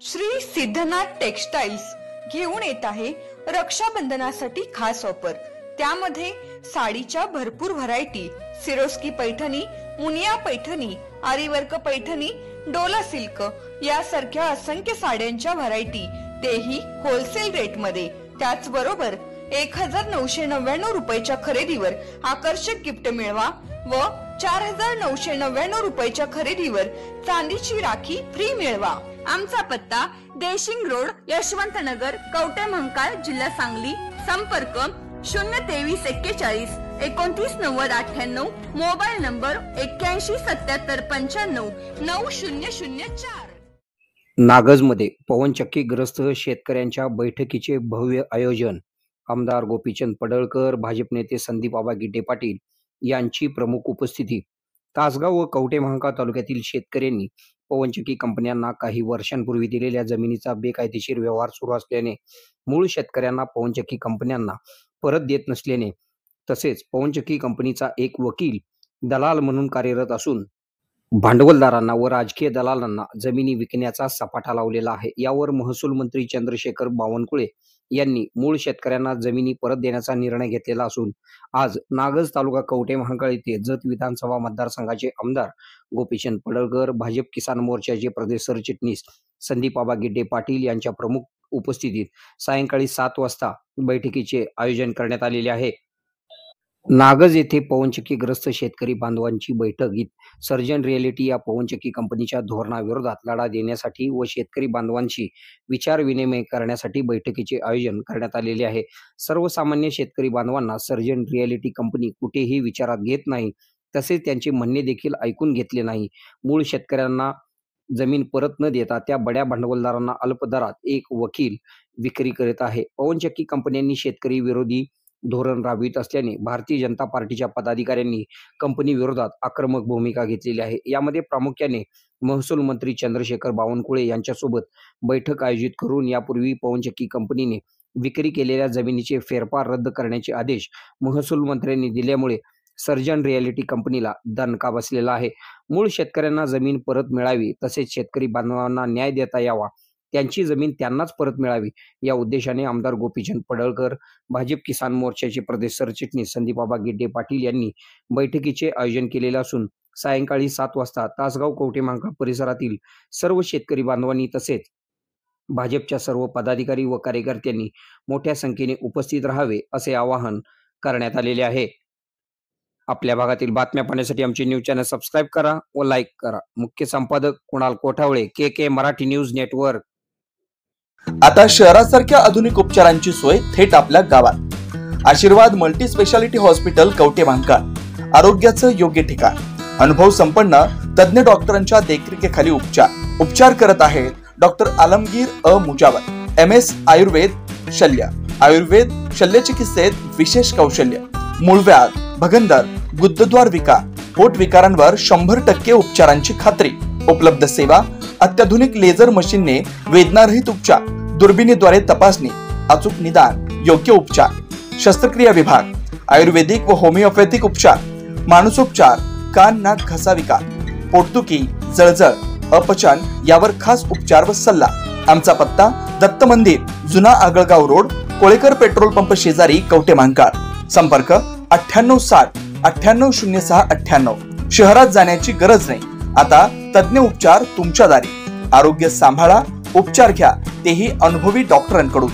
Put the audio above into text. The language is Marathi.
श्री सिद्धनाथ टेक्सटाइल्स घेऊन येत आहे रक्षाबंधनासाठी खास ऑफर। त्यामध्ये साडीच्या भरपूर variety, Swarovski Paithani, Muniya Paithani, aari work Paithani, Dola silk यासारख्या असंख्य साड्यांच्या व्हरायटी, तेही होलसेल रेट मध्ये। त्याचबरोबर 1999 रुपयाच्या खरेदीवर आकर्षक गिफ्ट मिळवा व 4999 रुपयाच्या खरेदीवर चांदीची राखी फ्री मिळवा। आमचा पत्ता देशिंग रोड, यशवंतनगर, कवठे महांकाळ, जिल्हा सांगली। संपर्क 02341 299098, मोबाईल नंबर 817795 9004। नागजमध्ये पवनचक्कीग्रस्त शेतकऱ्यांच्या बैठकीचे भव्य आयोजन। आमदार गोपीचंद पडळकर, भाजप नेते संदीप आबा गिड्डे पाटील यांची प्रमुख उपस्थिती। तासगाव व कवठे महांकाळ तालुक्यातील शेतकऱ्यांनी पवनचक्की कंपन्यांना काही वर्षांपूर्वी दिलेल्या जमिनीचा बेकायदेशीर व्यवहार सुरू असल्याने मूळ शेतकऱ्यांना पवनचक्की कंपन्यांना परत देत नसल्याने, तसेच पवनचक्की कंपनीचा एक वकील दलाल म्हणून कार्यरत असून भांडवलदारांना व राजकीय दलालांना जमिनी विकण्याचा सपाटा लावलेला आहे। यावर महसूल मंत्री चंद्रशेखर बावनकुळे यांनी मूळ शेतकऱ्यांना जमिनी परत देण्याचा निर्णय घेतलेला असून आज नागज तालुका कवठे महांकाळ येथे जत विधानसभा मतदारसंघाचे आमदार गोपीचंद पडळकर, भाजप किसान मोर्चाचे प्रदेश सरचिटणीस संदीप आबा गिड्डे पाटील यांच्या प्रमुख उपस्थितीत सायंकाळी 7 वाजता बैठकीचे आयोजन करण्यात आलेले आहे। नागज येथे पवनचक्कीग्रस्त शेतकरी बांधवांची बैठक सर्जन रिअॅलिटी या पवनचक्की कंपनीच्या धोरणाविरोधात लढा देण्यासाठी व शेतकरी बांधवांशी विचार विनिमय करण्यासाठी बैठकीचे आयोजन करण्यात आलेले आहे। सर्वसामान्य शेतकरी बांधवांना सर्जन रिअॅलिटी कंपनी कुठेही विचारात घेत नाही, तसेच त्यांचे म्हणणे देखील ऐकून घेतले नाही। मूळ शेतकऱ्यांना जमीन परत न देता त्या बड्या भांडवलदारांना अल्प दरात एक वकील विक्री करीत आहे। पवनचक्की कंपन्यांनी शेतकरी विरोधी धोरण राबवित असल्याने भारतीय जनता पार्टीच्या पदाधिकाऱ्यांनी कंपनी विरोधात आक्रमक भूमिका घेतलेली आहे। यामध्ये प्रामुख्याने महसूल मंत्री चंद्रशेखर बावनकुळे यांच्यासोबत बैठक आयोजित करून यापूर्वी पवनचक्की कंपनीने विक्री केलेल्या जमिनीचे फेरफार रद्द करण्याचे आदेश महसूल मंत्र्यांनी दिल्यामुळे सर्जन रिअॅलिटी कंपनीला दणका बसलेला आहे। मूळ शेतकऱ्यांना जमीन परत मिळावी, तसेच शेतकरी बांधवांना न्याय देता यावा, त्यांची जमीन त्यांनाच परत मिळावी या उद्देशाने आमदार गोपीचंद पडळकर, भाजप किसान मोर्चाचे प्रदेश सरचिटणीस संदीप आबा गिड्डे पाटील यांनी बैठकीचे आयोजन केलेले असून सायंकाळी 7 वाजता तासगाव कवठे महांकाळ परिसरातील सर्व शेतकरी बांधवांनी तसेच भाजपच्या सर्व पदाधिकारी व कार्यकर्त्यांनी मोठ्या संख्येने उपस्थित राहावे असे आवाहन करण्यात आलेले आहे। आपल्या भागातील बातम्या पाहण्यासाठी आमचे न्यूज चॅनल सबस्क्राइब करा व लाईक करा। मुख्य संपादक कुणाल कोठावळे, के मराठी न्यूज नेटवर्क। आता शहरासारख्या आधुनिक उपचारांची सोय थेट आपल्या गावात। आशीर्वाद multi speciality hospital Kavathe Mahankal, आरोग्याचं योग्य ठिकाण। अनुभव संपन्न तज्ञ डॉक्टरांच्या देखरेखीखाली उपचार करत आहेत डॉक्टर आलमगीर मुजावर, MS आयुर्वेद शल्य, आयुर्वेद शल्य चिकित्सेत विशेष कौशल्य। मूळव्याध, भगंदर, गुदद्वार विकार, पोट विकारांवर 100% उपचारांची खात्री। उपलब्ध सेवा, अत्याधुनिक लेझर मशीनने वेदनारहित उपचार, दुर्बिणीद्वारे तपासणी, अचूक निदान, योग्य उपचार। शस्त्रक्रिया विभाग, आयुर्वेदिक व होमिओपॅथिक उपचार, मानसोपचार, कान नाक घसा विकार, पोटदुखी, जळजळ, अपचन यावर खास उपचार व सल्ला। आमचा पत्ता दत्त मंदिर, जुना Agalgaon road, Kolekar petrol pump शेजारी, कवठे महांकाळ। संपर्क 9860 9806 98। शहरात जाण्याची गरज नाही, आता तज्ञ उपचार तुमच्या दारी। आरोग्य सांभाळा, उपचार घ्या, तेही अनुभवी डॉक्टरांकडून।